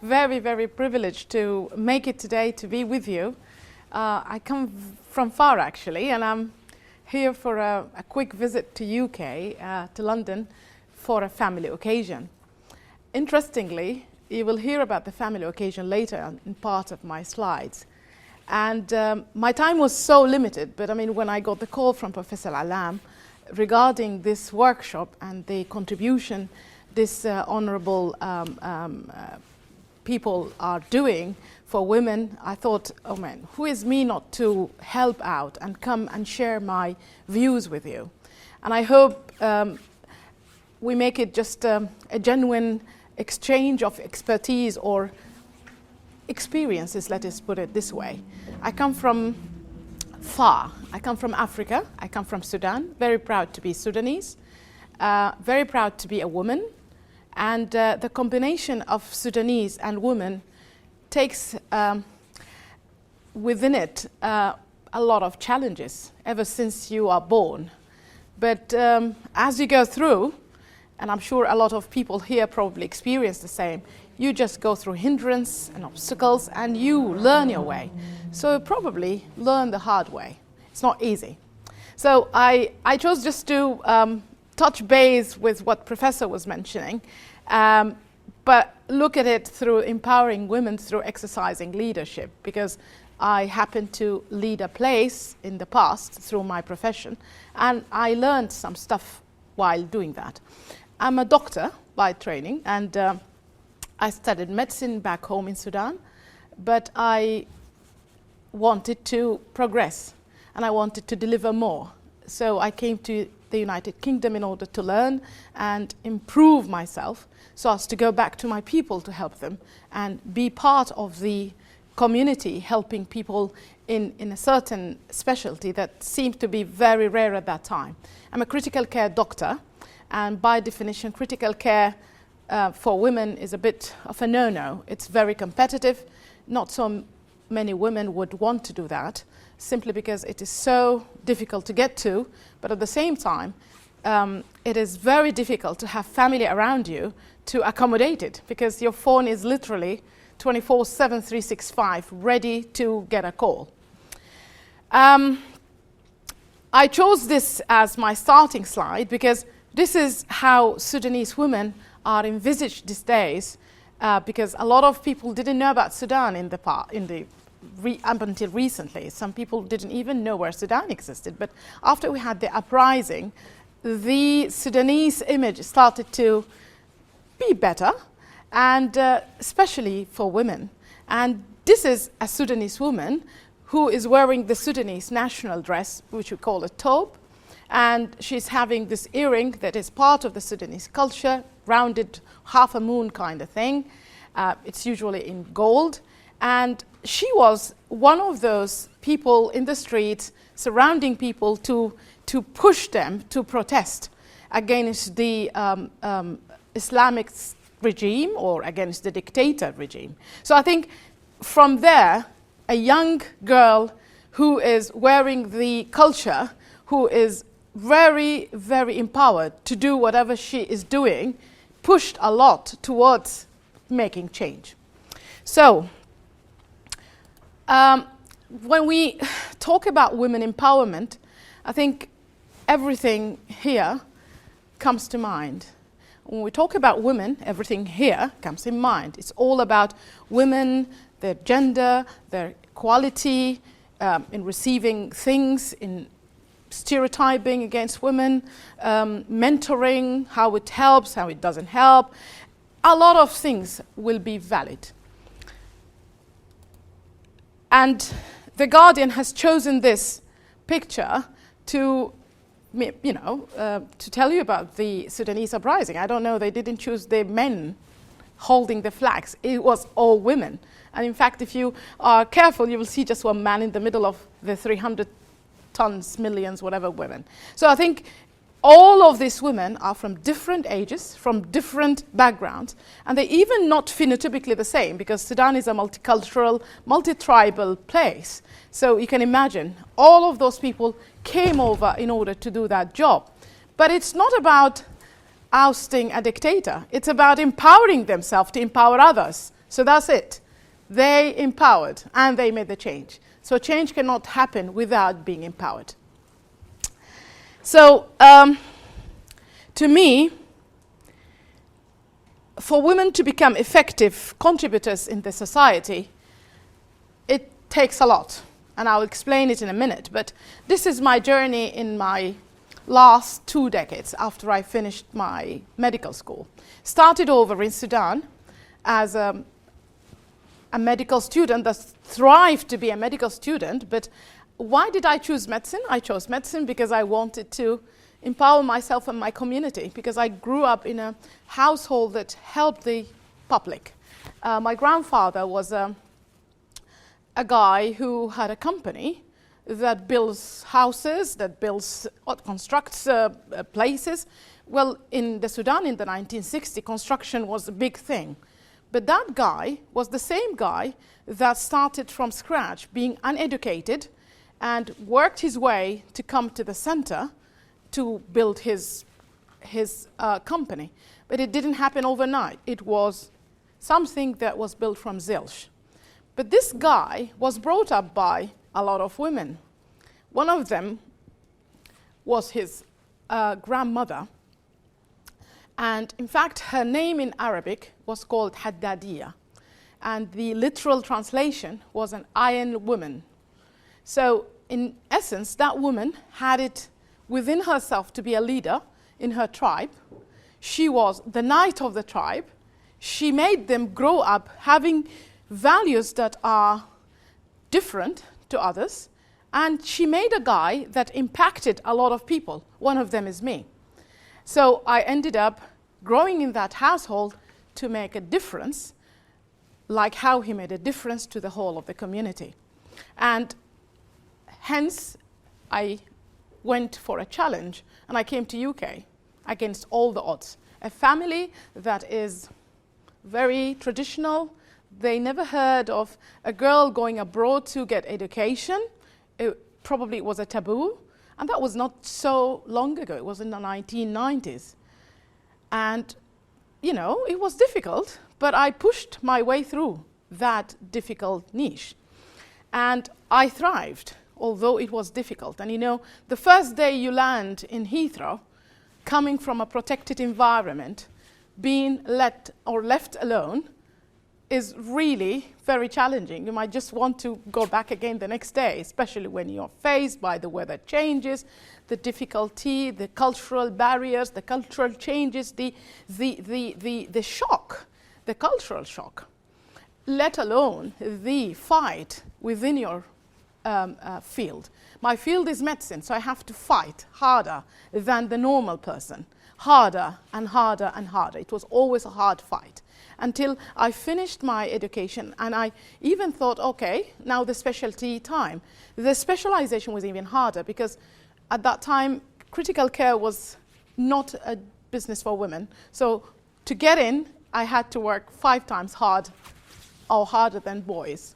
very, very privileged to make it today to be with you. I come from far actually, and I'm here for a quick visit to UK, to London, for a family occasion. Interestingly, you will hear about the family occasion later in part of my slides. And my time was so limited, but I mean, when I got the call from Professor Alam regarding this workshop and the contribution this honorable people are doing for women, I thought, oh man, who is me not to help out and come and share my views with you? And I hope we make it just a genuine exchange of expertise or experiences, let us put it this way. I come from far. I come from Africa. I come from Sudan. Very proud to be Sudanese. Very proud to be a woman. And the combination of Sudanese and women takes within it a lot of challenges ever since you are born. But as you go through, and I'm sure a lot of people here probably experience the same, you just go through hindrance and obstacles and you learn your way. So probably learn the hard way. It's not easy. So I chose just to touch base with what Professor was mentioning, but look at it through empowering women through exercising leadership, because I happen to lead a place in the past through my profession, and I learned some stuff while doing that. I'm a doctor by training, and I studied medicine back home in Sudan, but I wanted to progress and I wanted to deliver more. So I came to the United Kingdom in order to learn and improve myself so as to go back to my people to help them and be part of the community, helping people in a certain specialty that seemed to be very rare at that time. I'm a critical care doctor, and by definition, critical care for women is a bit of a no-no. It's very competitive. Not so many women would want to do that, simply because it is so difficult to get to, but at the same time, it is very difficult to have family around you to accommodate it, because your phone is literally 24/7, 365, ready to get a call. I chose this as my starting slide because this is how Sudanese women are envisaged these days, because a lot of people didn't know about Sudan up until recently. Some people didn't even know where Sudan existed. But after we had the uprising, the Sudanese image started to be better, and especially for women. And this is a Sudanese woman who is wearing the Sudanese national dress, which we call a tobe. And she's having this earring that is part of the Sudanese culture, rounded half a moon kind of thing. It's usually in gold. And she was one of those people in the streets surrounding people to push them to protest against the Islamic regime or against the dictator regime. So I think from there, a young girl who is wearing the culture, who is very, very empowered to do whatever she is doing, pushed a lot towards making change. So, when we talk about women empowerment, I think everything here comes to mind. When we talk about women, everything here comes in mind. It's all about women, their gender, their equality, in receiving things, in stereotyping against women, mentoring, how it helps, how it doesn't help. A lot of things will be valid. And The Guardian has chosen this picture to, to tell you about the Sudanese Uprising. I don't know, they didn't choose the men holding the flags. It was all women. And in fact, if you are careful, you will see just one man in the middle of the 300 tons, millions, whatever women. So I think all of these women are from different ages, from different backgrounds, and they're even not phenotypically the same, because Sudan is a multicultural, multi-tribal place. So you can imagine all of those people came over in order to do that job. But it's not about ousting a dictator. It's about empowering themselves to empower others So that's it. They empowered and they made the change. So change cannot happen without being empowered. So to me, for women to become effective contributors in the society, it takes a lot. And I'll explain it in a minute. But this is my journey in my last 2 decades after I finished my medical school. Started over in Sudan as a medical student that thrived to be a medical student. But why did I choose medicine? I chose medicine because I wanted to empower myself and my community, because I grew up in a household that helped the public. My grandfather was a guy who had a company that builds houses, that constructs places. Well, in the Sudan in the 1960s, construction was a big thing. But that guy was the same guy that started from scratch, being uneducated, and worked his way to come to the center to build his company. But it didn't happen overnight. It was something that was built from zilch. But this guy was brought up by a lot of women. One of them was his grandmother. And in fact, her name in Arabic was called Haddadiya. And the literal translation was an iron woman. So in essence, that woman had it within herself to be a leader in her tribe. She was the knight of the tribe. She made them grow up having values that are different to others. And she made a guy that impacted a lot of people. One of them is me. So I ended up growing in that household to make a difference, like how he made a difference to the whole of the community. And hence, I went for a challenge, and I came to UK against all the odds. A family that is very traditional. They never heard of a girl going abroad to get education. It probably was a taboo, and that was not so long ago. It was in the 1990s. And, you know, it was difficult, but I pushed my way through that difficult niche. And I thrived, although it was difficult. And you know, the first day you land in Heathrow, coming from a protected environment, being left alone, is really very challenging. You might just want to go back again the next day, especially when you're faced by the weather changes, the difficulty, the cultural barriers, the cultural changes, the shock, the cultural shock, let alone the fight within your field. My field is medicine, so I have to fight harder than the normal person, harder and harder and harder. It was always a hard fight until I finished my education, and I even thought, okay, now the specialty time. The specialization was even harder because at that time, critical care was not a business for women. So to get in, I had to work 5 times harder than boys.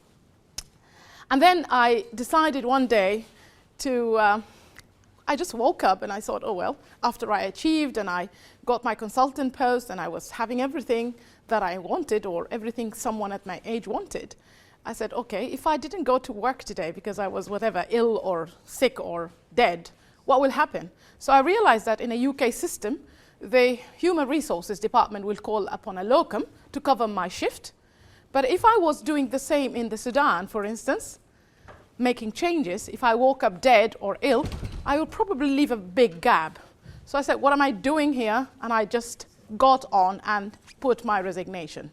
And then I decided one day to, I just woke up and I thought, oh well, after I achieved and I got my consultant post and I was having everything that I wanted or everything someone at my age wanted, I said, okay, if I didn't go to work today because I was whatever, ill or sick or dead, what will happen? So I realized that in a UK system, the human resources department will call upon a locum to cover my shift. But if I was doing the same in the Sudan, for instance, making changes, if I woke up dead or ill, I would probably leave a big gap. So I said, what am I doing here? And I just got on and put my resignation.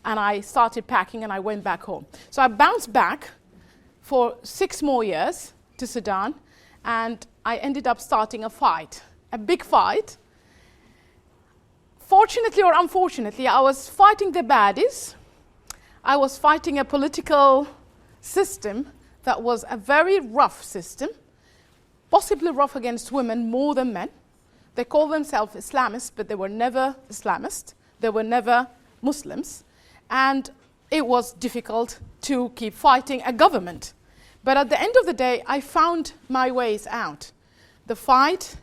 And I started packing and I went back home. So I bounced back for 6 more years to Sudan, and I ended up starting a fight, a big fight. Fortunately or unfortunately, I was fighting the baddies. I was fighting a political system that was a very rough system, possibly rough against women more than men. They call themselves Islamists, but they were never Islamists. They were never Muslims. And it was difficult to keep fighting a government. But at the end of the day, I found my ways out. The fight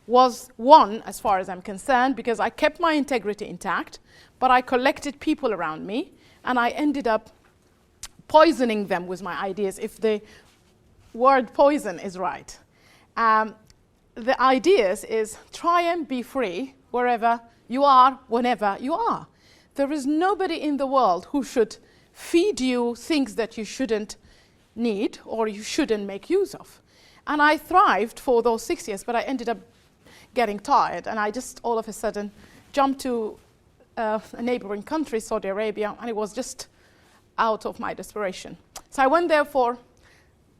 was won as far as I'm concerned because I kept my integrity intact, but I collected people around me and I ended up poisoning them with my ideas, if the word poison is right. The ideas is try and be free wherever you are, whenever you are. There is nobody in the world who should feed you things that you shouldn't need or you shouldn't make use of. And I thrived for those 6 years, but I ended up getting tired, and I just all of a sudden jumped to a neighboring country, Saudi Arabia, and it was just out of my desperation. So I went there for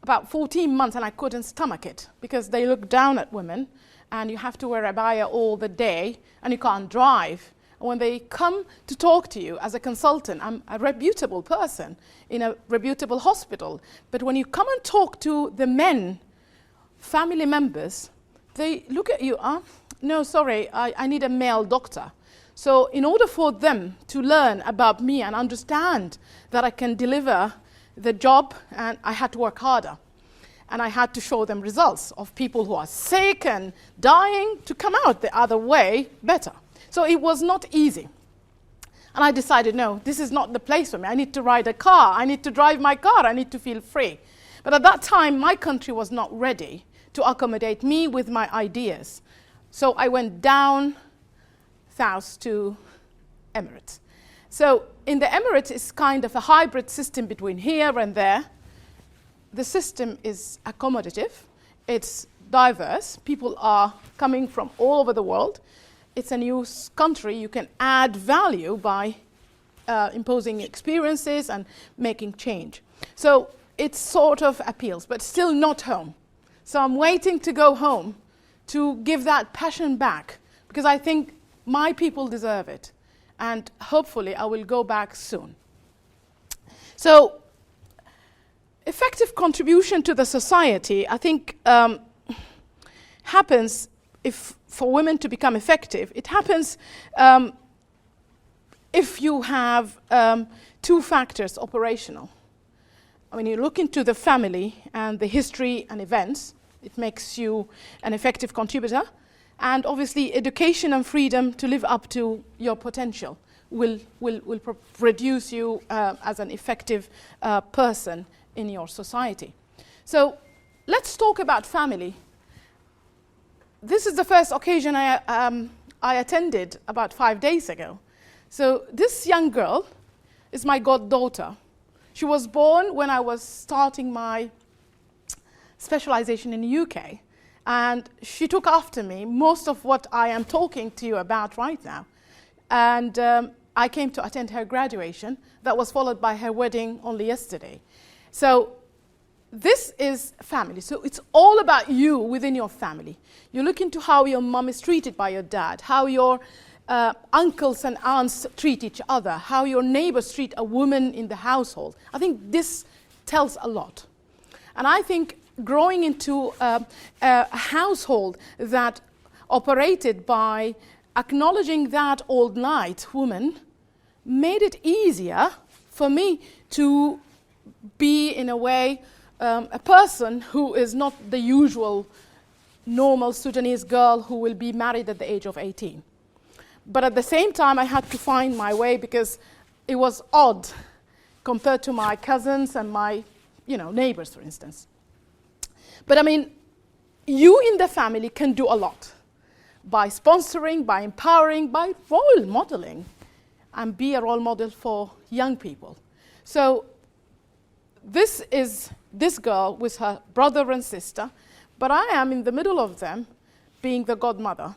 about 14 months, and I couldn't stomach it because they look down at women, and you have to wear a abaya all the day, and you can't drive. And when they come to talk to you as a consultant, I'm a reputable person in a reputable hospital, but when you come and talk to the men, family members, they look at you, no, sorry, I need a male doctor. So in order for them to learn about me and understand that I can deliver the job, and I had to work harder. And I had to show them results of people who are sick and dying to come out the other way better. So it was not easy. And I decided, no, this is not the place for me. I need to ride a car. I need to drive my car. I need to feel free. But at that time, my country was not ready to accommodate me with my ideas. So I went down south to Emirates. So in the Emirates, it's kind of a hybrid system between here and there. The system is accommodative. It's diverse. People are coming from all over the world. It's a new country. You can add value by imposing experiences and making change. So it sort of appeals, but still not home. So I'm waiting to go home to give that passion back because I think my people deserve it. And hopefully I will go back soon. So effective contribution to the society, I think, happens if for women to become effective. It happens if you have two factors operational. When you look into the family and the history and events, it makes you an effective contributor. And obviously, education and freedom to live up to your potential will produce you as an effective person in your society. So let's talk about family. This is the first occasion I attended about 5 days ago. So this young girl is my goddaughter. She was born when I was starting my specialization in the UK. And she took after me most of what I am talking to you about right now. And I came to attend her graduation. That was followed by her wedding only yesterday. So this is family. So it's all about you within your family. You look into how your mom is treated by your dad, how your uncles and aunts treat each other, how your neighbors treat a woman in the household. I think this tells a lot. And I think growing into a household that operated by acknowledging that old night woman made it easier for me to be, in a way, a person who is not the usual normal Sudanese girl who will be married at the age of 18. But at the same time, I had to find my way because it was odd compared to my cousins and my, neighbors, for instance. But I mean, you in the family can do a lot by sponsoring, by empowering, by role modeling, and be a role model for young people. So this is this girl with her brother and sister, but I am in the middle of them being the godmother.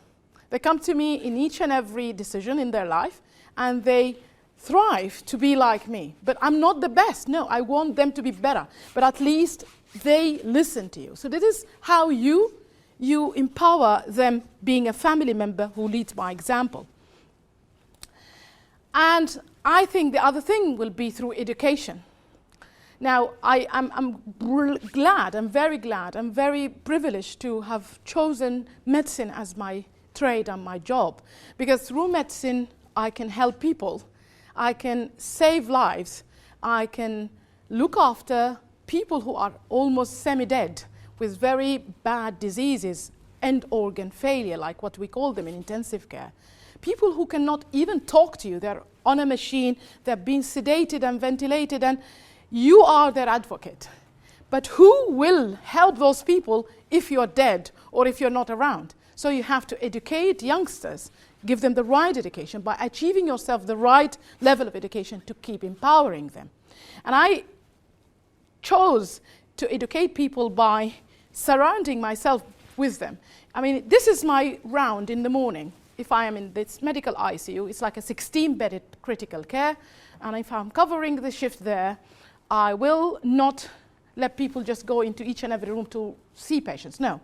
They come to me in each and every decision in their life, and they thrive to be like me. But I'm not the best. No, I want them to be better. But at least they listen to you. So this is how you empower them, being a family member who leads by example. And I think the other thing will be through education. Now, I'm very glad, I'm very privileged to have chosen medicine as my trade and my job, because through medicine I can help people, I can save lives, I can look after people who are almost semi-dead with very bad diseases end organ failure, like what we call them in intensive care. People who cannot even talk to you, they're on a machine, they're being sedated and ventilated, and you are their advocate. But who will help those people if you're dead or if you're not around? So you have to educate youngsters, give them the right education by achieving yourself the right level of education to keep empowering them. And I chose to educate people by surrounding myself with them. I mean, this is my round in the morning. If I am in this medical ICU, it's like a 16-bedded critical care, and if I'm covering the shift there, I will not let people just go into each and every room to see patients. No.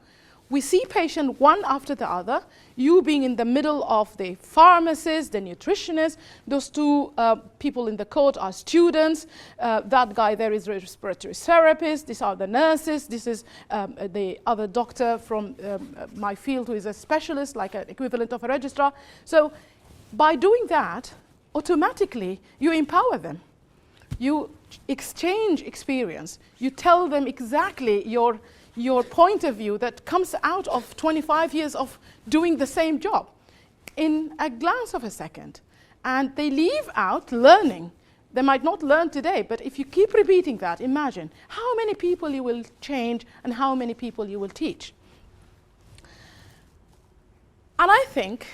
We see patients one after the other, you being in the middle of the pharmacist, the nutritionist. Those two people in the coat are students. That guy there is a respiratory therapist. These are the nurses. This is the other doctor from my field who is a specialist, like an equivalent of a registrar. So by doing that, automatically you empower them. You exchange experience. You tell them exactly your point of view that comes out of 25 years of doing the same job in a glance of a second. And they leave out learning. They might not learn today, but if you keep repeating that, imagine how many people you will change and how many people you will teach. And I think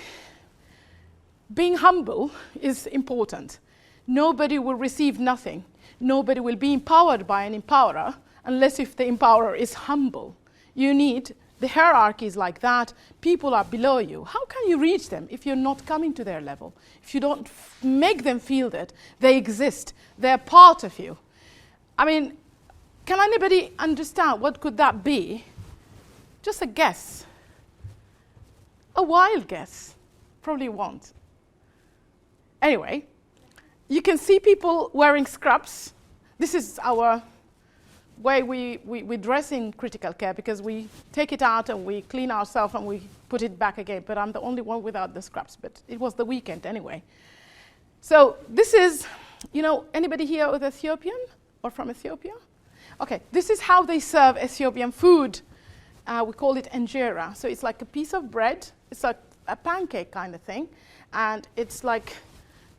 being humble is important. Nobody will receive nothing. Nobody will be empowered by an empowerer unless if the empowerer is humble. You need, the hierarchy is like that, people are below you. How can you reach them if you're not coming to their level? If you don't make them feel that they exist, they're part of you. I mean, can anybody understand what could that be? Just a guess. A wild guess. Probably won't. Anyway, you can see people wearing scrubs. This is our way we dress in critical care, because we take it out and we clean ourselves and we put it back again. But I'm the only one without the scrubs, but it was the weekend anyway. So this is, you know, anybody here with Ethiopian or from Ethiopia? Okay, this is how they serve Ethiopian food. We call it injera. So it's like a piece of bread. It's like a pancake kind of thing. And it's like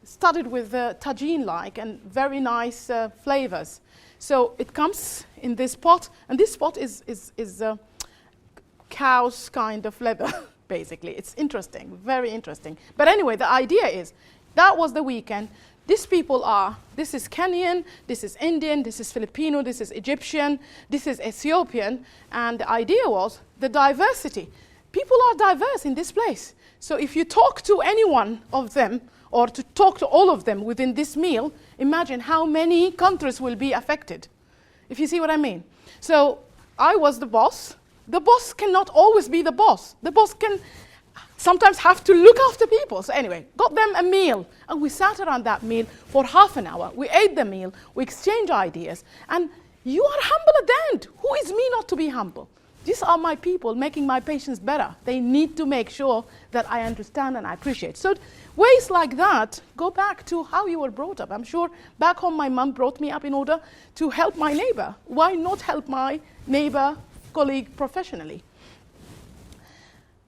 studded with tagine-like and very nice flavors. So it comes in this pot, and this pot is cow's kind of leather, basically. It's interesting, very interesting. But anyway, the idea is, that was the weekend. These people are, this is Kenyan, this is Indian, this is Filipino, this is Egyptian, this is Ethiopian, and the idea was the diversity. People are diverse in this place. So if you talk to any one of them, or to talk to all of them within this meal, imagine how many countries will be affected, if you see what I mean. So I was the boss. The boss cannot always be the boss. The boss can sometimes have to look after people. So anyway, got them a meal, and we sat around that meal for half an hour. We ate the meal, we exchanged ideas, and you are humble at the end. Who is me not to be humble? These are my people making my patients better. They need to make sure that I understand and I appreciate. So ways like that go back to how you were brought up. I'm sure back home my mom brought me up in order to help my neighbor. Why not help my neighbor, colleague professionally?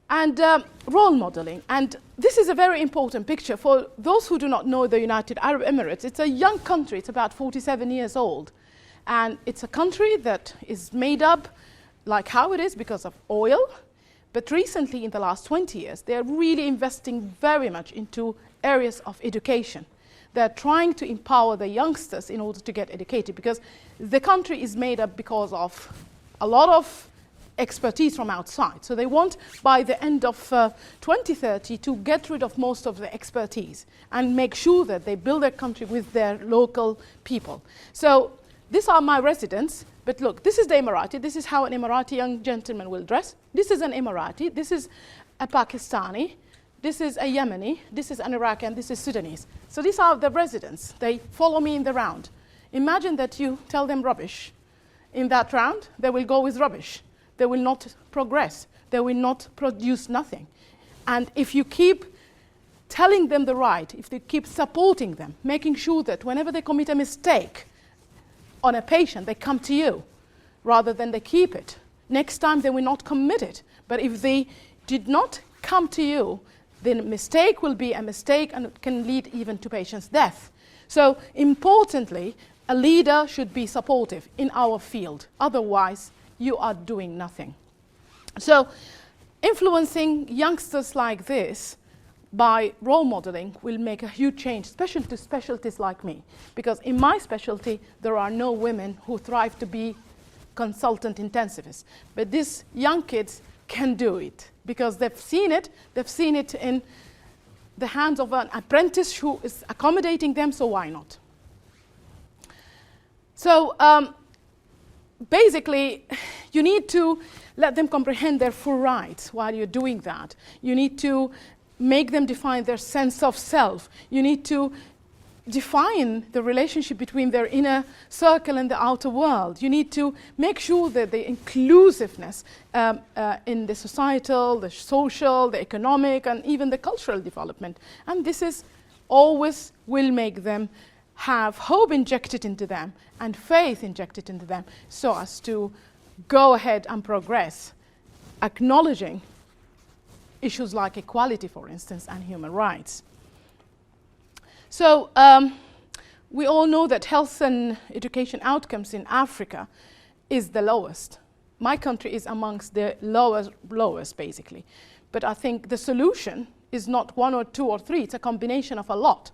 And role modeling. And this is a very important picture. For those who do not know the United Arab Emirates, it's a young country. It's about 47 years old. And it's a country that is made up like how it is because of oil, but recently in the last 20 years, they're really investing very much into areas of education. They're trying to empower the youngsters in order to get educated, because the country is made up because of a lot of expertise from outside. So they want, by the end of 2030, to get rid of most of the expertise and make sure that they build their country with their local people. So these are my residents. But look, this is the Emirati. This is how an Emirati young gentleman will dress. This is an Emirati. This is a Pakistani. This is a Yemeni. This is an Iraqi. And this is Sudanese. So these are the residents. They follow me in the round. Imagine that you tell them rubbish. In that round, they will go with rubbish. They will not progress. They will not produce nothing. And if you keep telling them the right, if they keep supporting them, making sure that whenever they commit a mistake on a patient, they come to you rather than they keep it. next time they will not commit it. But if they did not come to you, then a mistake will be a mistake and it can lead even to patient's death. So importantly, a leader should be supportive in our field. Otherwise, you are doing nothing. So influencing youngsters like this by role modeling will make a huge change, especially to specialties like me. Because in my specialty, there are no women who thrive to be consultant intensivists. But these young kids can do it because they've seen it in the hands of an apprentice who is accommodating them, so why not? So basically, you need to let them comprehend their full rights while you're doing that. You need to make them define their sense of self. You need to define the relationship between their inner circle and the outer world. You need to make sure that the inclusiveness in the societal, the social, the economic, and even the cultural development. And this is always will make them have hope injected into them and faith injected into them so as to go ahead and progress, acknowledging issues like equality, for instance, and human rights. So we all know that health and education outcomes in Africa is the lowest. My country is amongst the lowest, basically. But I think the solution is not one or two or three. It's a combination of a lot.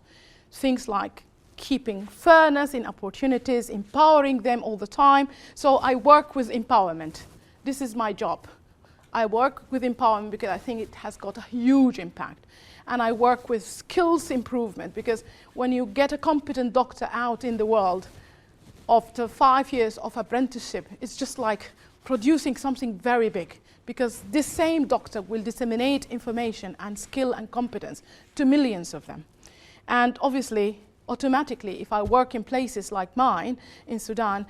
Things like keeping fairness in opportunities, empowering them all the time. So I work with empowerment. This is my job. I work with empowerment because I think it has got a huge impact. And I work with skills improvement because when you get a competent doctor out in the world after 5 years of apprenticeship, it's just like producing something very big because this same doctor will disseminate information and skill and competence to millions of them. And obviously, automatically, if I work in places like mine in Sudan,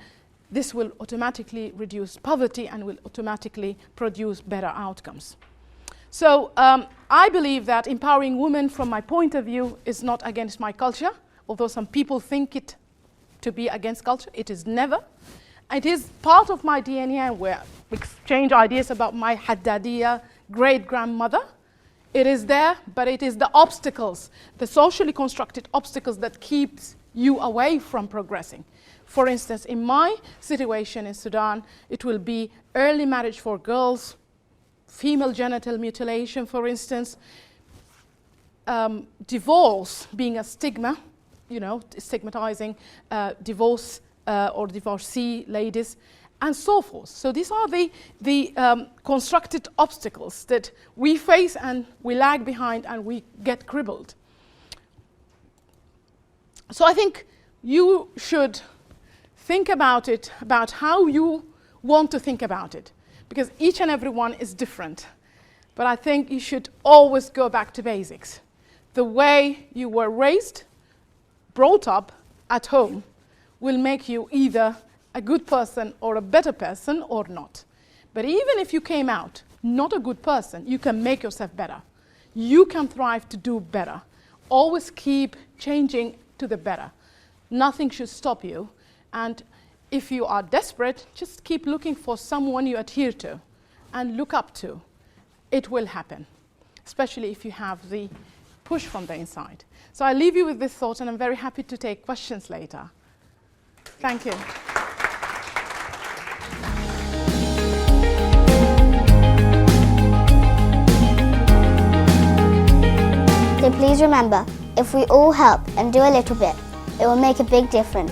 this will automatically reduce poverty and will automatically produce better outcomes. So I believe that empowering women, from my point of view, is not against my culture, although some people think it to be against culture. It is never. It is part of my DNA where we exchange ideas about my Haddadiya great-grandmother. It is there, but it is the obstacles, the socially constructed obstacles that keeps you away from progressing. For instance, in my situation in Sudan, it will be early marriage for girls, female genital mutilation, for instance, divorce being a stigma, you know, stigmatizing divorce or divorcee ladies, and so forth. So these are the constructed obstacles that we face and we lag behind and we get crippled. So I think you should think about it, about how you want to think about it, because each and every one is different. But I think you should always go back to basics. The way you were raised, brought up at home, will make you either a good person or a better person or not. But even if you came out not a good person, you can make yourself better. You can thrive to do better. Always keep changing to the better. Nothing should stop you. And if you are desperate, just keep looking for someone you adhere to and look up to. It will happen, especially if you have the push from the inside. So I leave you with this thought, and I'm very happy to take questions later. Thank you. So please remember, if we all help and do a little bit, it will make a big difference.